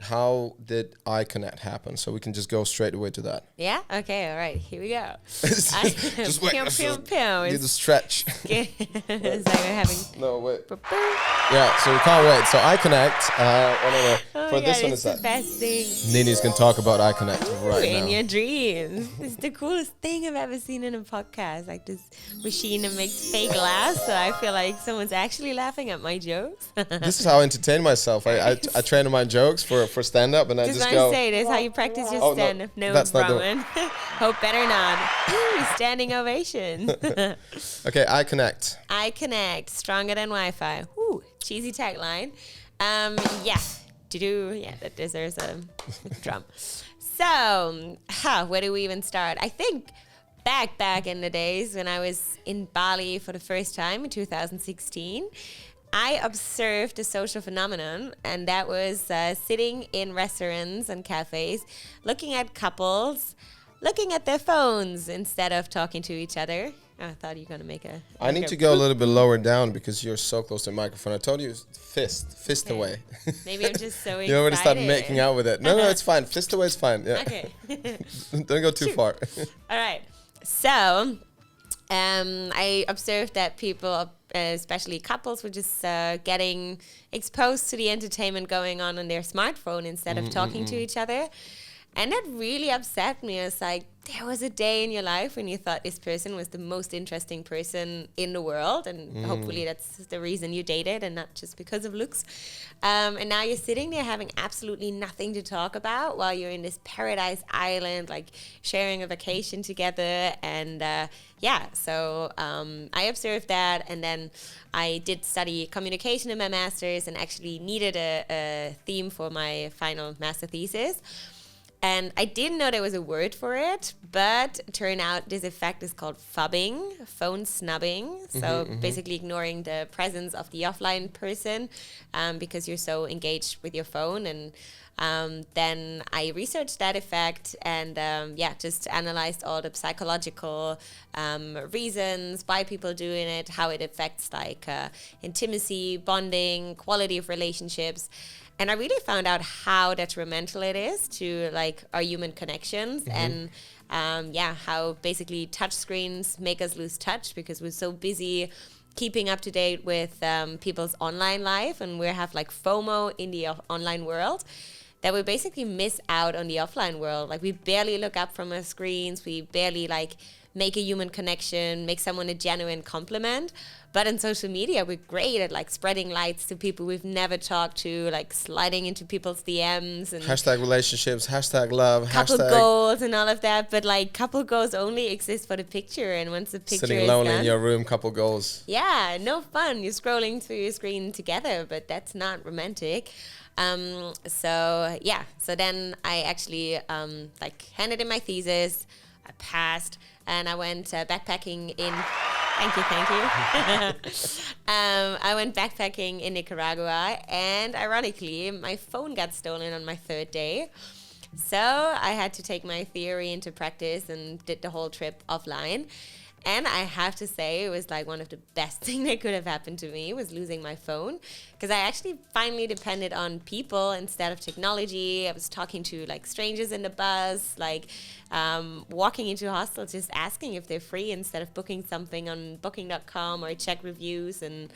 how did iConnect happen? So we can just go straight away to that. Yeah? Okay, all right. Here we go. Just wait. Pew, pew, pew. Do the stretch. It's like we're having... No, wait. Yeah, so we can't wait. So iConnect, for this one is the that best thing. Nini's going to talk about iConnect right now. In your dreams. It's the coolest thing I've ever seen in a podcast. Like this machine that makes fake laughs, so I feel like someone's actually laughing at my jokes. This is how I entertain myself. I train my jokes for stand-up, and I just go... say this, how you practice your stand-up. No, that's not Rowan. Hope better not. Standing ovation. Okay, iConnect. iConnect, stronger than Wi-Fi. Ooh, cheesy tagline. Yeah, that deserves a drum. So, where do we even start? I think back in the days when I was in Bali for the first time in 2016, I observed a social phenomenon, and that was sitting in restaurants and cafes, looking at couples, looking at their phones instead of talking to each other. I thought you were going to make a... I need to go a little bit lower down because you're so close to the microphone. I told you fist okay. away. Maybe I'm just so excited. You already started making out with it. No, it's fine. Fist away is fine. Yeah. Okay. Don't go too far. All right. So, I observed that people, especially couples, were just getting exposed to the entertainment going on their smartphone instead of talking to each other. And that really upset me. It's like, there was a day in your life when you thought this person was the most interesting person in the world. And hopefully that's the reason you dated and not just because of looks. And now you're sitting there having absolutely nothing to talk about while you're in this paradise island, like sharing a vacation together. And so I observed that. And then I did study communication in my master's and actually needed a theme for my final master thesis. And I didn't know there was a word for it, but it turned out this effect is called phubbing, phone snubbing. So basically ignoring the presence of the offline person because you're so engaged with your phone. And then I researched that effect and just analyzed all the psychological reasons why people are doing it, how it affects like intimacy, bonding, quality of relationships. And I really found out how detrimental it is to like our human connections and how basically touch screens make us lose touch because we're so busy keeping up to date with people's online life, and we have like FOMO in the online world that we basically miss out on the offline world. Like we barely look up from our screens, we barely like make a human connection, make someone a genuine compliment. But on social media, we're great at like spreading lights to people we've never talked to, like sliding into people's DMs and hashtag relationships, hashtag love, couple goals and all of that. But like couple goals only exist for the picture, and once the picture sitting is lonely done, in your room, couple goals. Yeah, no fun. You're scrolling through your screen together, but that's not romantic. So then I actually handed in my thesis. I passed, and I went backpacking in. Thank you. I went backpacking in Nicaragua, and ironically, my phone got stolen on my third day. So I had to take my theory into practice and did the whole trip offline. And I have to say, it was like one of the best things that could have happened to me was losing my phone, because I actually finally depended on people instead of technology. I was talking to like strangers in the bus, like walking into hostels, just asking if they're free instead of booking something on booking.com or check reviews, and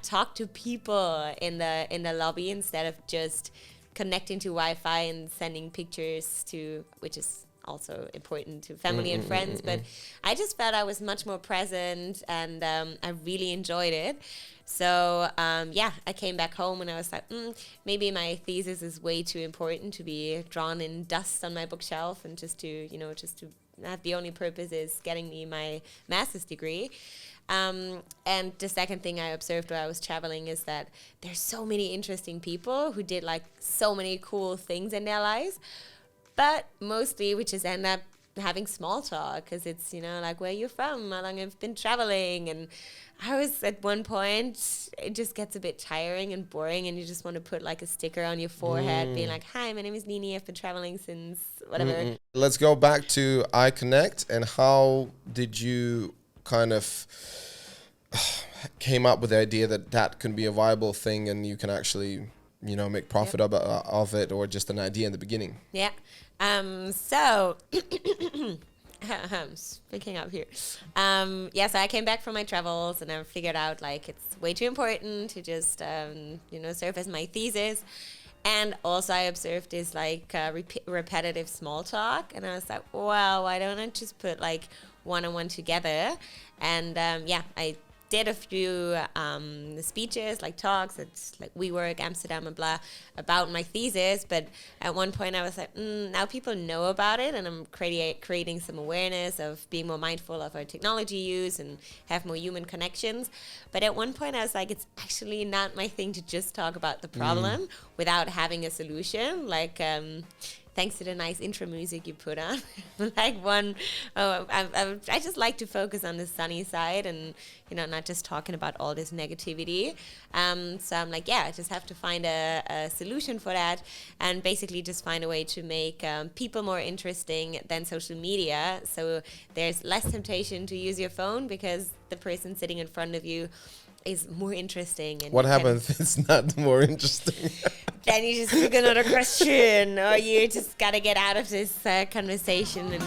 talk to people in the lobby instead of just connecting to Wi-Fi and sending pictures to, which is also important to family and friends, but I just felt I was much more present, and I really enjoyed it. So I came back home and I was like, maybe my thesis is way too important to be drawn in dust on my bookshelf, and just to have the only purpose is getting me my master's degree. And the second thing I observed while I was traveling is that there's so many interesting people who did like so many cool things in their lives. But mostly we just end up having small talk because it's, like where you're from, how long you've been traveling. And I was at one point, it just gets a bit tiring and boring, and you just want to put like a sticker on your forehead being like, hi, my name is Nini, I've been traveling since whatever. Let's go back to iConnect, and how did you kind of came up with the idea that can be a viable thing and you can actually make profit of it, or just an idea in the beginning? Yeah. So speaking up here. So I came back from my travels and I figured out like it's way too important to just serve as my thesis. And also I observed this like repetitive small talk, and I was like, wow, why don't I just put like one-on-one together? And I did a few speeches, like talks at like WeWork, Amsterdam, and blah, about my thesis. But at one point I was like, now people know about it, and I'm creating some awareness of being more mindful of our technology use and have more human connections. But at one point I was like, it's actually not my thing to just talk about the problem without having a solution. Like, thanks to the nice intro music you put on. I just like to focus on the sunny side and, not just talking about all this negativity. So I'm like, I just have to find a solution for that, and basically just find a way to make people more interesting than social media. So there's less temptation to use your phone because the person sitting in front of you is more interesting. And what happens if it's not more interesting? Then you just pick another question, or you just gotta get out of this conversation. And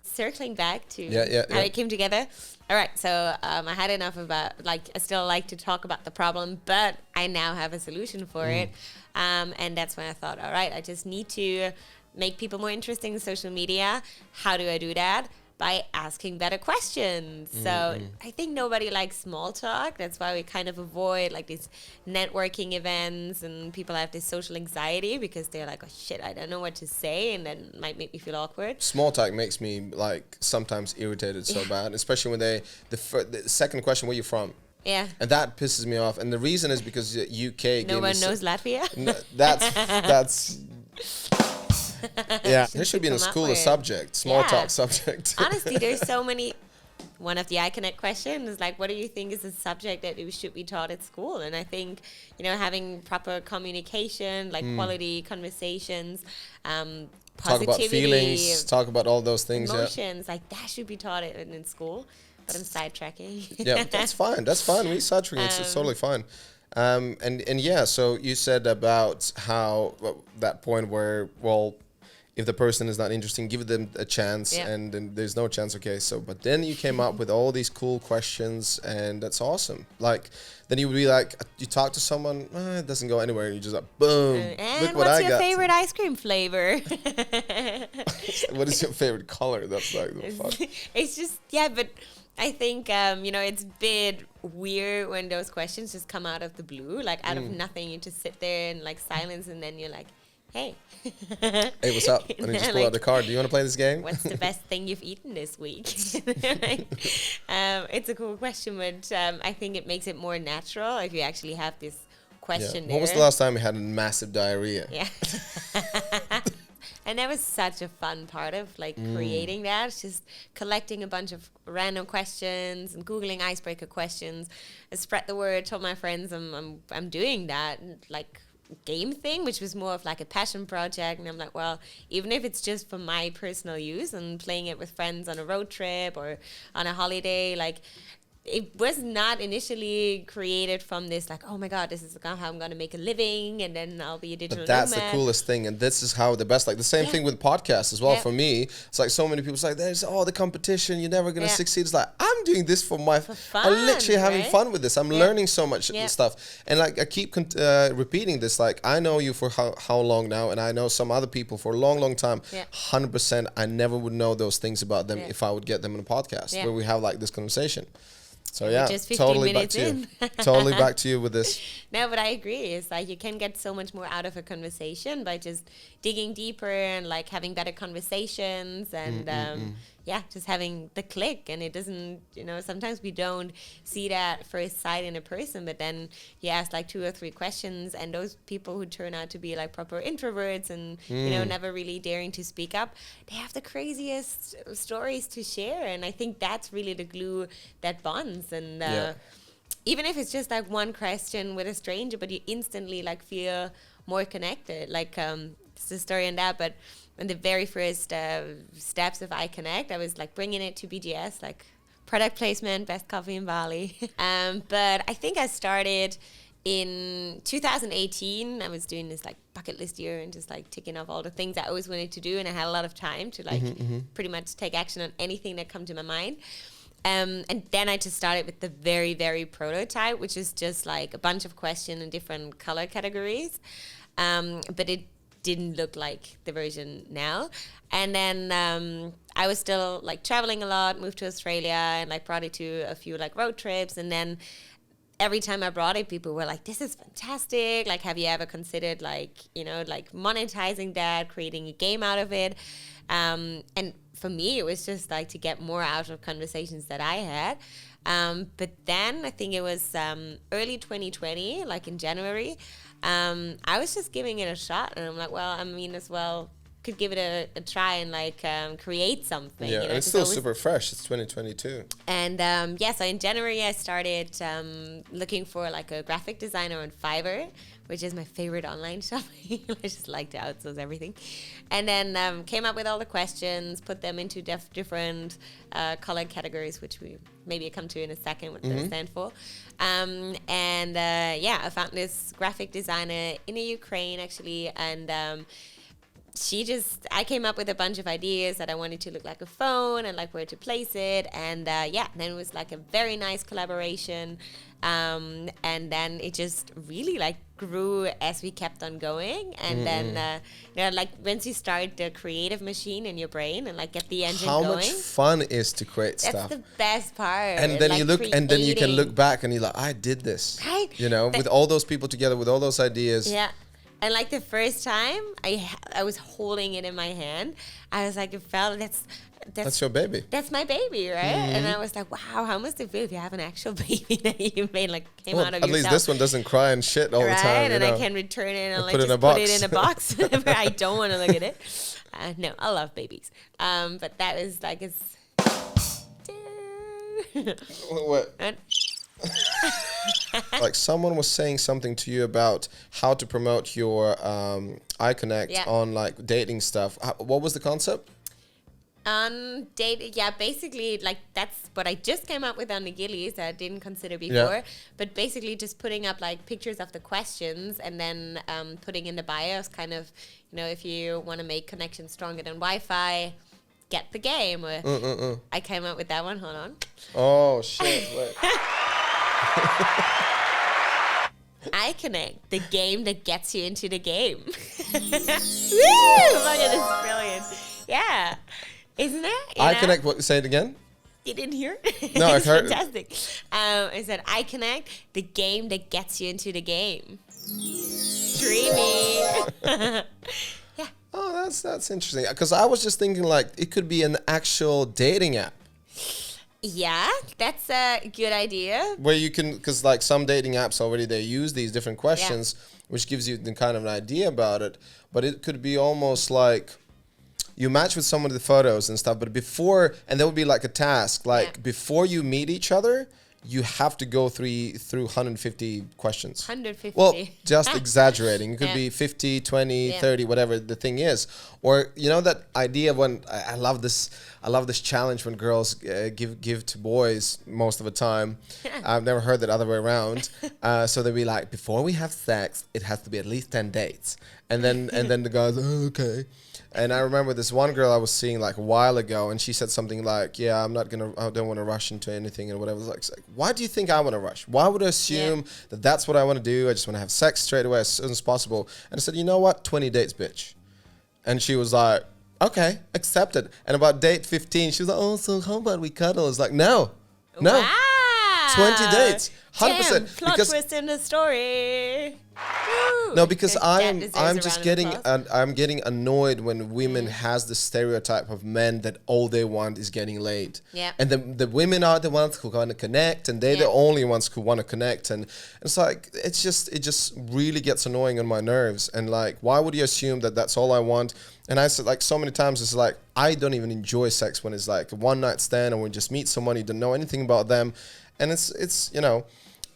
circling back to how it came together. All right, so I had enough about, like, I still like to talk about the problem, but I now have a solution for it. And that's when I thought, all right, I just need to make people more interesting in social media. How do I do that? By asking better questions. So I think nobody likes small talk. That's why we kind of avoid like these networking events, and people have this social anxiety because they're like, oh shit, I don't know what to say, and then it might make me feel awkward. Small talk makes me like sometimes irritated so bad, especially when the second question, where you from? Yeah. And that pisses me off. And the reason is because UK no one knows Latvia. That's yeah, there should be in a school a subject, small talk subject. Honestly, there's so many. One of the iConnect questions is like, what do you think is a subject that should be taught at school? And I think, having proper communication, like quality conversations, positivity, talk about feelings, talk about all those things, emotions, like that should be taught in school. But I'm sidetracking. Yeah, that's fine. That's fine. We sidetracking. It's totally fine. So you said about how that point where, well, if the person is not interesting, give them a chance, and then there's no chance. Okay, so but then you came up with all these cool questions, and that's awesome. Like then you would be like, you talk to someone, it doesn't go anywhere, and you just like, boom, and look what I got. What's your favorite ice cream flavor? What is your favorite color? That's like the fuck. It's just but I think it's a bit weird when those questions just come out of the blue, like out of nothing. You just sit there in like silence, and then you're like, hey. Hey, what's up? And you just pull out the card. Do you want to play this game? What's the best thing you've eaten this week? It's a cool question, but I think it makes it more natural if you actually have this question there. When was the last time you had a massive diarrhea? Yeah. And that was such a fun part of like creating that. It's just collecting a bunch of random questions and Googling icebreaker questions. I spread the word, told my friends I'm doing that, like game thing, which was more of like a passion project. And I'm like, well, even if it's just for my personal use and playing it with friends on a road trip or on a holiday, like it was not initially created from this like, oh my God, this is how I'm going to make a living and then I'll be a digital nomad. That's nomad. The coolest thing. And this is how the best, like the same thing with podcasts as well. For me, it's like so many people say, there's the competition, you're never going to succeed. It's like, I'm doing this for fun. I'm literally having fun with this. I'm learning so much stuff. And like I keep repeating this, like I know you for how long now, and I know some other people for a long, long time. 100%, I never would know those things about them if I would get them in a podcast where we have like this conversation. So just 15 totally back minutes to you. Totally back to you with this. No, but I agree. It's like you can get so much more out of a conversation by just digging deeper and like having better conversations and just having the click. And it doesn't, sometimes we don't see that first sight in a person, but then you ask like 2 or 3 questions, and those people who turn out to be like proper introverts and never really daring to speak up, they have the craziest stories to share. And I think that's really the glue that bonds. And even if it's just like one question with a stranger, but you instantly like feel more connected. Like it's a story on that, but in the very first steps of iConnect, I was like bringing it to BGS, like product placement, best coffee in Bali. But I think I started in 2018, I was doing this like bucket list year and just like ticking off all the things I always wanted to do, and I had a lot of time to like pretty much take action on anything that come to my mind. And then I just started with the very, very prototype, which is just like a bunch of questions in different color categories. But it didn't look like the version now. And then I was still like traveling a lot, moved to Australia and like brought it to a few like road trips. And then every time I brought it, people were like, this is fantastic. Like, have you ever considered like, you know, like monetizing that, creating a game out of it? And for me, it was just like to get more out of conversations that I had. But then I think it was early 2020, like in January, I was just giving it a shot. And I'm like, well, I mean, as well, could give it a try and like create something. Yeah, you know, and it's still super fresh. It's 2022. And so in January I started looking for like a graphic designer on Fiverr, which is my favorite online shop. I just like to outsource everything. And then came up with all the questions, put them into different color categories, which we maybe come to in a second what they stand for. I found this graphic designer in the Ukraine actually, and I came up with a bunch of ideas that I wanted to look like a phone and like where to place it. And then it was like a very nice collaboration. And then it just really like grew as we kept on going. And then, like once you start the creative machine in your brain and like get the engine going. How much fun is to create stuff. That's the best part. And then like and then you can look back and you're like, I did this. Right. You know, with all those people together, with all those ideas. Yeah. And like the first time I was holding it in my hand, I was like, it felt that's your baby. That's my baby, right? And I was like, wow, how must it feel if you have an actual baby that you made out of yourself? At least this one doesn't cry and shit all the time. Right, and I can return it and like just put it in a box whenever I don't want to look at it. No, I love babies. But that was like What? Like someone was saying something to you about how to promote your iConnect on like dating stuff. What was the concept? Basically like that's what I just came up with on the Gillies that I didn't consider before. But basically just putting up like pictures of the questions and then putting in the bios kind of, you know, if you want to make connections stronger than Wi-Fi, get the game. I came up with that one. Hold on. Oh shit. Wait. iConnect, the game that gets you into the game. Woo! Look at this, brilliant. Yeah, isn't it? iConnect. What? Say it again. You didn't hear? No, I heard. Fantastic. I said iConnect, the game that gets you into the game. Dreamy. Yeah. Oh, that's interesting. Because I was just thinking like it could be an actual dating app. Yeah, that's a good idea. Where you can, because like some dating apps already, they use these different questions, which gives you the kind of an idea about it. But it could be almost like you match with someone with the photos and stuff, but before, and there would be like a task, like before you meet each other, you have to go through 150 questions. 150. Well, just exaggerating. It could be 50, 20, 30, whatever the thing is. Or, you know, that idea when I love this challenge when girls give to boys most of the time. I've never heard that other way around. So they'd be like, before we have sex, it has to be at least 10 dates. And then the guys, oh, okay. And I remember this one girl I was seeing like a while ago, and she said something like, I don't want to rush into anything and whatever. It's like, why do you think I want to rush? Why would I assume that that's what I want to do? I just want to have sex straight away as soon as possible. And I said, you know what? 20 dates, bitch. And she was like, okay, accepted. And about date 15, she was like, oh, so how about we cuddle? It's like, no. Wow. 20 dates. 100%. Damn, plot twist in the story. No, because I'm just getting I'm getting annoyed when women has the stereotype of men that all they want is getting laid. Yeah. And the women are the ones who want to connect, and they're the only ones who want to connect. And it's like it just really gets annoying on my nerves. And like, why would you assume that that's all I want? And I said, like, so many times it's like I don't even enjoy sex when it's like a one night stand and we just meet someone you don't know anything about them, and it's you know.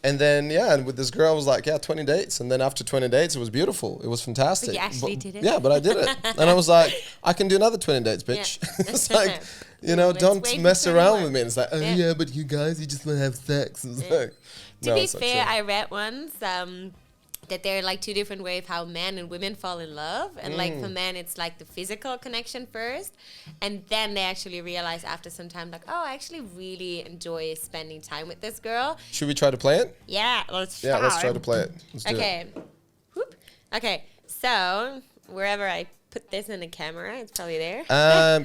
And then, and with this girl, I was like, 20 dates. And then after 20 dates, it was beautiful. It was fantastic. But you actually did it? Yeah, but I did it. And I was like, I can do another 20 dates, bitch. Yeah. It's like, don't mess around with me. And it's like, but you guys, you just want to have sex. And it's like, to be fair, I read once that there are like two different ways how men and women fall in love. And like for men, it's like the physical connection first. And then they actually realize after some time, like, I actually really enjoy spending time with this girl. Should we try to play it? Yeah, let's try. Yeah, let's try to play it. Let's do it. Whoop. Okay, so wherever I put this in the camera, it's probably there.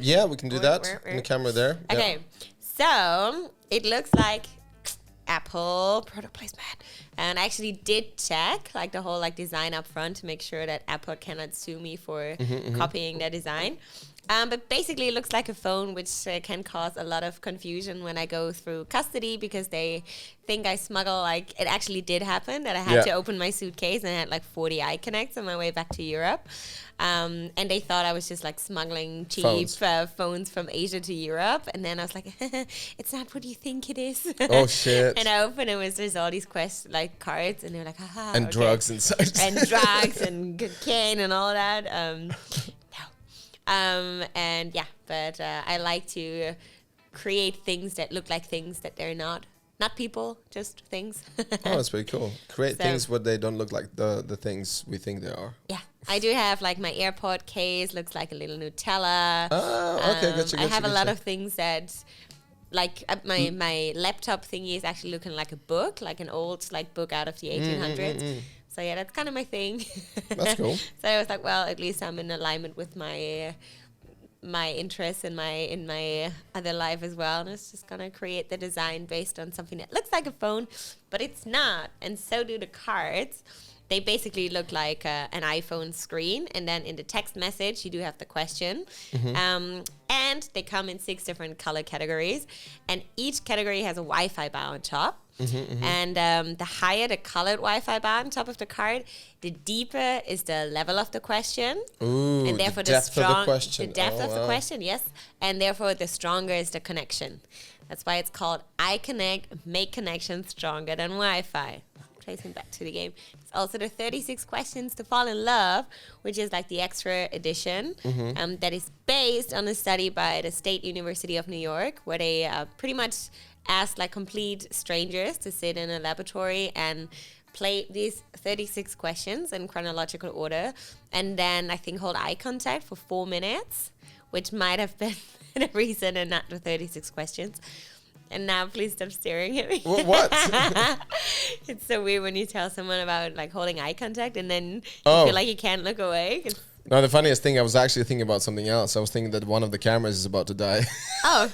Yeah, we can do that. In the camera there. Okay, so it looks like Apple product placement, and I actually did check like the whole like design up front to make sure that Apple cannot sue me for copying their design. But basically it looks like a phone, which can cause a lot of confusion when I go through custody, because they think I smuggle, like it actually did happen that I had to open my suitcase and I had like 40 iConnects on my way back to Europe. And they thought I was just like smuggling cheap phones from Asia to Europe. And then I was like, it's not what you think it is. Oh, shit. And I opened it, there's all these like cards, and they were like, haha. And drugs inside. And drugs and cocaine and all that. And yeah, but I like to create things that look like things that they're not. Not people, just things. Oh, that's pretty cool. Create things where they don't look like the things we think they are. Yeah. I do have like my AirPod case, looks like a little Nutella. Oh, okay, gotcha. I have a lot of things that, like my laptop thingy is actually looking like a book, like an old like book out of the 1800s. So yeah, that's kind of my thing. That's cool. So I was like, well, at least I'm in alignment with my interests in my other life as well, and it's just gonna create the design based on something that looks like a phone, but it's not. And so do the cards. They basically look like an iPhone screen, and then in the text message you do have the question. And they come in 6 different color categories, and each category has a Wi-Fi bar on top. And the higher the colored Wi-Fi bar on top of the card, the deeper is the level of the question. Ooh, and therefore the depth of the question. The depth of the question, yes. And therefore the stronger is the connection. That's why it's called iConnect, make connections stronger than Wi-Fi. Tracing back to the game. It's also the 36 questions to fall in love, which is like the extra edition that is based on a study by the State University of New York, where they pretty much asked like complete strangers to sit in a laboratory and play these 36 questions in chronological order, and then I think hold eye contact for 4 minutes, which might have been the reason and not the 36 questions. And now please stop staring at me. What? It's so weird when you tell someone about like holding eye contact and then you feel like you can't look away. No, the funniest thing, I was actually thinking about something else. I was thinking that one of the cameras is about to die. Oh.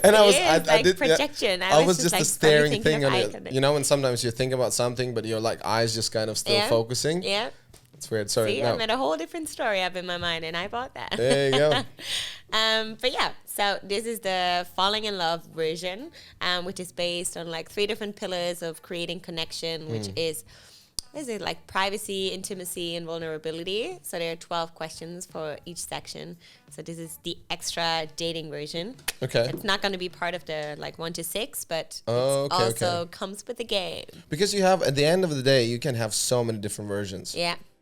And I did projection. Yeah, I was just like a staring thing on it. You know, when sometimes you think about something, but your like eyes just kind of still focusing. Yeah. It's weird. Sorry. See, I made a whole different story up in my mind, and I bought that. There you go. But yeah, so this is the falling in love version, which is based on like 3 different pillars of creating connection, which is like privacy, intimacy, and vulnerability. So there are 12 questions for each section. So this is the extra dating version. Okay. It's not going to be part of the like 1 to 6, but it also comes with the game. Because you have, at the end of the day, you can have so many different versions. Yeah.